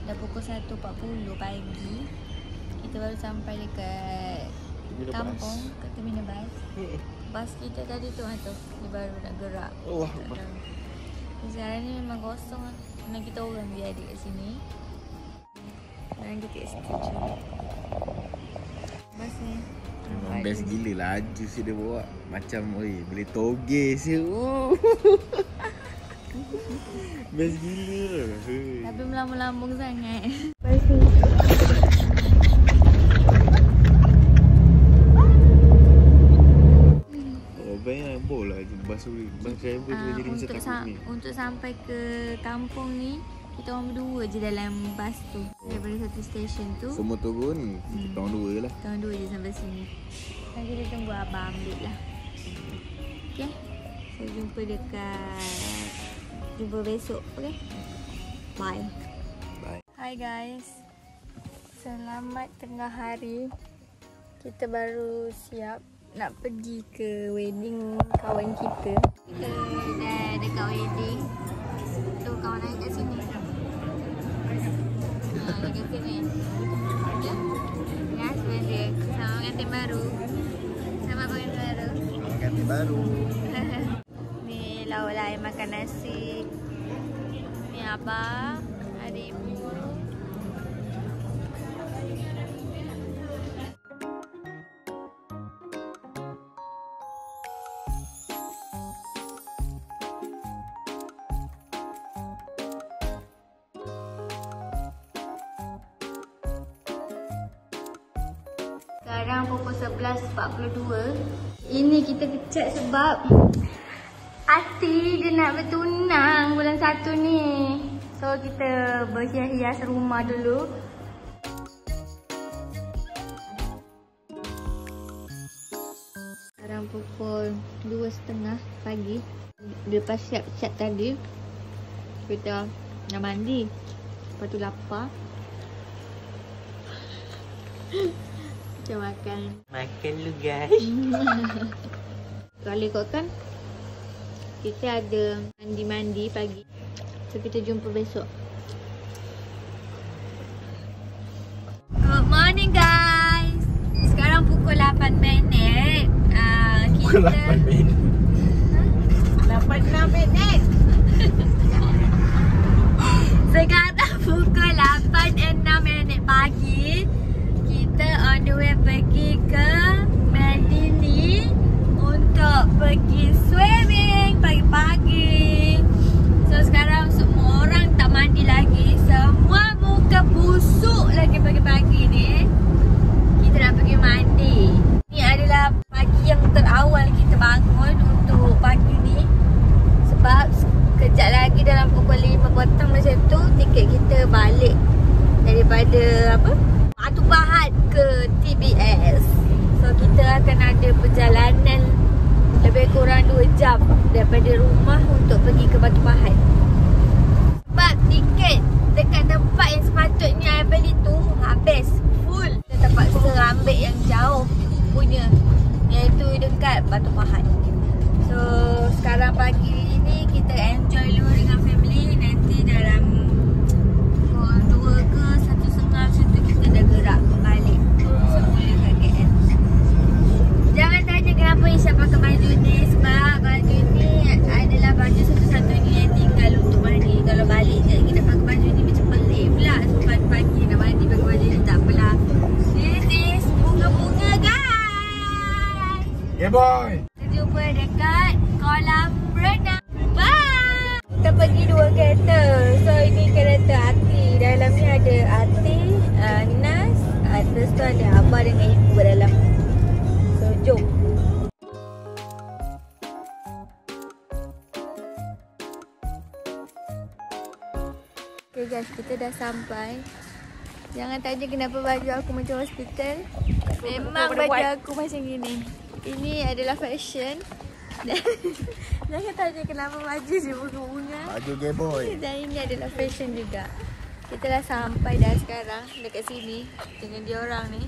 Dah pukul 1.40 pagi. Kita baru sampai dekat kampung, kat terminal bas. Bas kita tadi tu dia baru nak gerak. Sekarang ni memang kosong lah. Memang kita orang biar ada kat sini. Dan kita setuju. Bas ni memang best gila laju si dia bawa. Macam boleh toge si. Best gila. Tapi melambung-lambung sangat. Banyak bola bas driver jadi macam takut ni. Untuk sampai ke kampung ni, kita orang berdua je dalam bas tu. Daripada satu stesen tu. Semua turun, kita orang dua je lah. Kita orang dua je sampai sini. Dan kita tunggu abang ambil lah. Okay. So jumpa besok. Okay. Bye. Hi guys. Selamat tengah hari. Kita baru siap nak pergi ke wedding kawan kita. Kita dah dekat wedding. Tu kawan saya kat sini. Dekat sini. Ya. Ya, sebenarnya sama pengantin baru. Pengantin baru. Ni lauk lain makan nasi. Ni abang, adik ibu. Sekarang pukul 11.42. Ini kita kecat sebab Ati dia nak bertunang bulan 1 ni. So kita berhias-hias rumah dulu. Sekarang pukul 2.30 pagi. Lepas siap cat tadi, kita nak mandi. Lepas tu lapar. Kita makan lu guys. Kalau ikutkan kita ada mandi pagi. So kita jumpa besok. Good morning guys. Sekarang pukul 8 minit. Pukul 8 minit. 8.6 minit. Sekarang pukul 8.6 minit pagi. Kita on the way pergi ke Medini untuk pergi swimming pagi-pagi. So sekarang semua orang tak mandi lagi. Semua muka busuk lagi pagi-pagi ni. Kita nak pergi mandi. Ni adalah pagi yang terawal kita bangun untuk pagi ni. Sebab kejap lagi dalam pukul 5 petang macam tu, tiket kita balik daripada Batu Pahat ke TBS. So kita akan ada perjalanan lebih kurang 2 jam daripada rumah untuk pergi ke Batu Pahat. Sebab tiket dekat tempat yang sepatutnya I beli tu habis, full. Kita terpaksa ambil yang jauh punya, iaitu dekat Batu Pahat. So sekarang pagi ni kita enjoy dulu dengan family. Nanti dalam pukul 2 ke 1.30 macam tu kita dah gerak balik semula ke KL. Jangan tanya kenapa Isha pakai baju ni. Sebab baju ni adalah baju satu-satunya yang tinggal untuk mandi. Kalau balik je kita pakai baju ni macam pelik pula. So pagi-pagi nak mandi pakai baju ni tak apalah. This is bunga-bunga guys. Yeah boy. Kita jumpa dekat kolam berenang. Bye. Kita pergi 2 kereta. So ini kereta Ati. Dalam ni ada Ati, Nas. Terus tu ada abah dengan ibu dalam. So jom. Okay guys, kita dah sampai. Jangan tanya kenapa baju aku macam hospital. Memang baju aku macam gini. Ini adalah fashion. Jangan tanya kenapa baju je bunga-bunga. Baju gay boy. Dan ini adalah fashion juga. Kita dah sampai dah sekarang dekat sini dengan dia orang ni.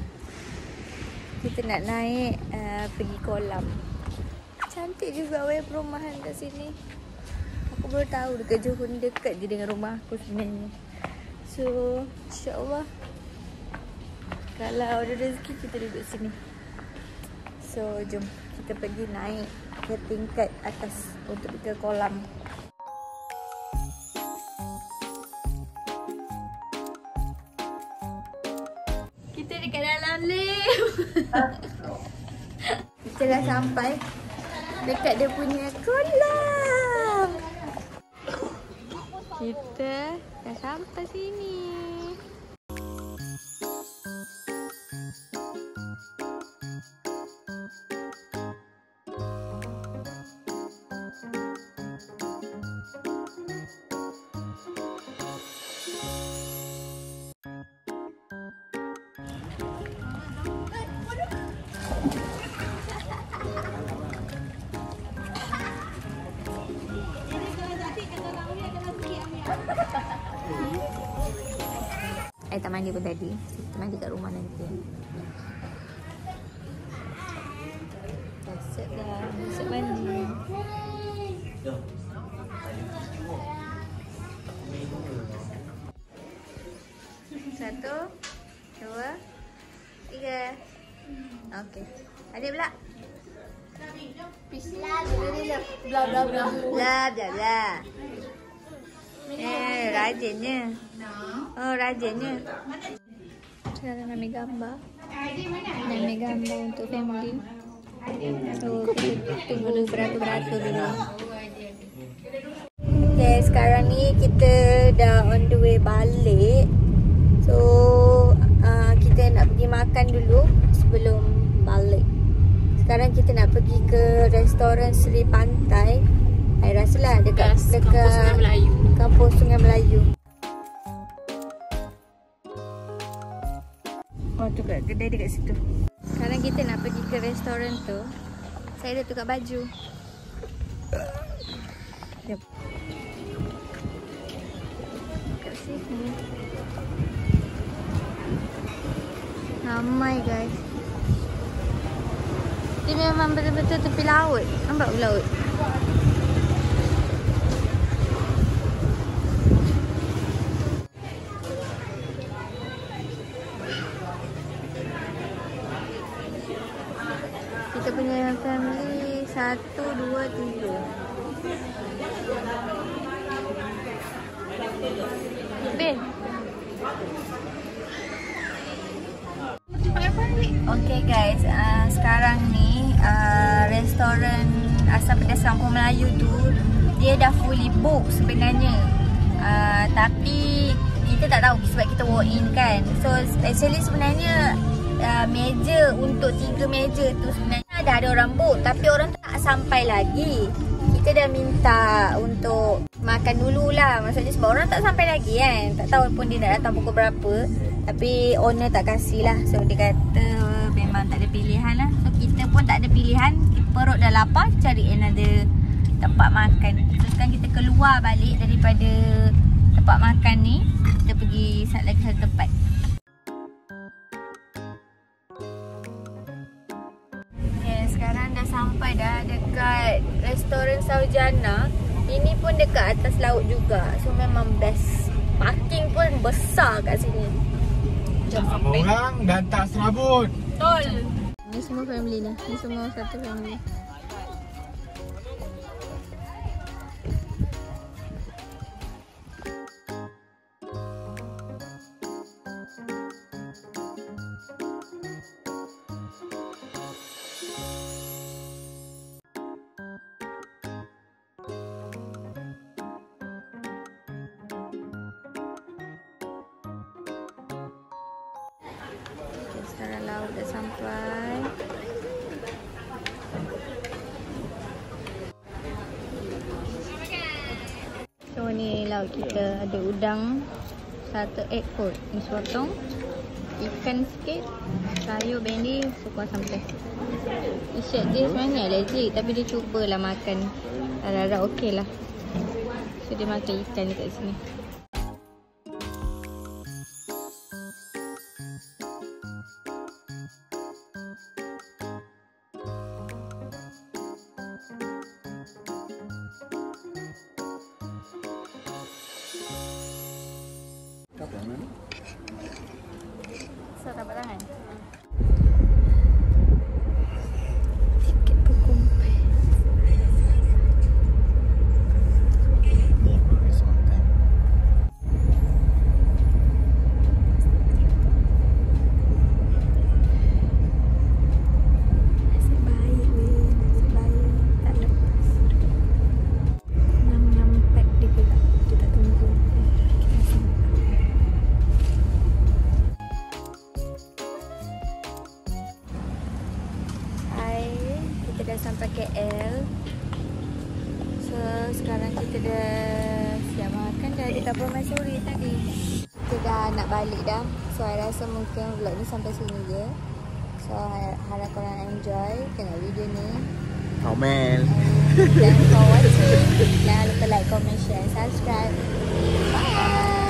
Kita nak naik pergi kolam. Cantik juga weh perumahan kat sini. Aku baru tahu dekat Johor ni dekat je dengan rumah aku sebenarnya. So insyaAllah kalau ada rezeki kita duduk sini. So jom kita pergi naik ke tingkat atas untuk pergi ke kolam. Kita dekat dalam lift. Kita dah sampai dekat dia punya kolam. Kita dah sampai sini. Tak mandi pun tadi. Kita mandi kat rumah nanti. Dah set dah. Set mandi. Satu, dua, tiga. Okey. Adik pula. Bla bla bla. Bla bla bla. Rajinnya. Oh, rajinnya. Saya nak ambil gambar. Nak ambil gambar untuk family. So, kita tunggu dulu beratur-beratur dulu. Okay, sekarang ni kita dah on the way balik. So, kita nak pergi makan dulu sebelum balik. Sekarang kita nak pergi ke restoran Seri Pantai. I rasalah dekat Kampung Sungai Melayu. Oh, tu kat kedai dekat situ. Sekarang kita nak pergi ke restoran tu. Saya dah tukar baju. Jom. Kat sini. Ramai guys. Dia memang betul-betul tepi laut. Nampak laut? Kita punya family 1, 2, 3. Ben. Okay guys, sekarang ni restoran asam pedas Kampung Melayu tu dia dah fully book sebenarnya. Tapi kita tak tahu sebab kita walk in kan. So actually sebenarnya meja untuk 3 meja tu sebenarnya dah ada orang book, tapi orang tu tak sampai lagi. Kita dah minta untuk makan dululah. Maksudnya sebab orang tak sampai lagi kan. Tak tahu pun dia nak datang pukul berapa. Tapi owner tak kasih lah. So dia kata memang tak ada pilihan lah. So kita pun tak ada pilihan. Perut dah lapar, cari another tempat makan. So sekarang kita keluar balik daripada tempat makan ni. Kita pergi lagi satu tempat. Sekarang dah sampai dah dekat restoran Saujana. Ini pun dekat atas laut juga. So memang best. Parking pun besar kat sini. Jom sampai. Orang dan tak serabut. Betul. Ni semua family ni. Ni semua satu family. Sekarang laut dah sampai. So ni laut kita ada udang, satu egg pot, ni sotong, ikan sikit, sayur bendi, sukuan sampai. Isyad dia sebenarnya allergic tapi dia cubalah makan. Harap-harap okey lah. So dia makan ikan dekat sini. orang kan. Tiket berkumpul. Kita dah sampai KL. So sekarang kita dah siap makan dah di Tapur Mansuri tadi. Kita dah nak balik dah. So I rasa mungkin vlog ni sampai sini je. So harap korang enjoy tengok video ni. Komen. Thanks for watching. Jangan lupa like, comment, share, subscribe. Bye.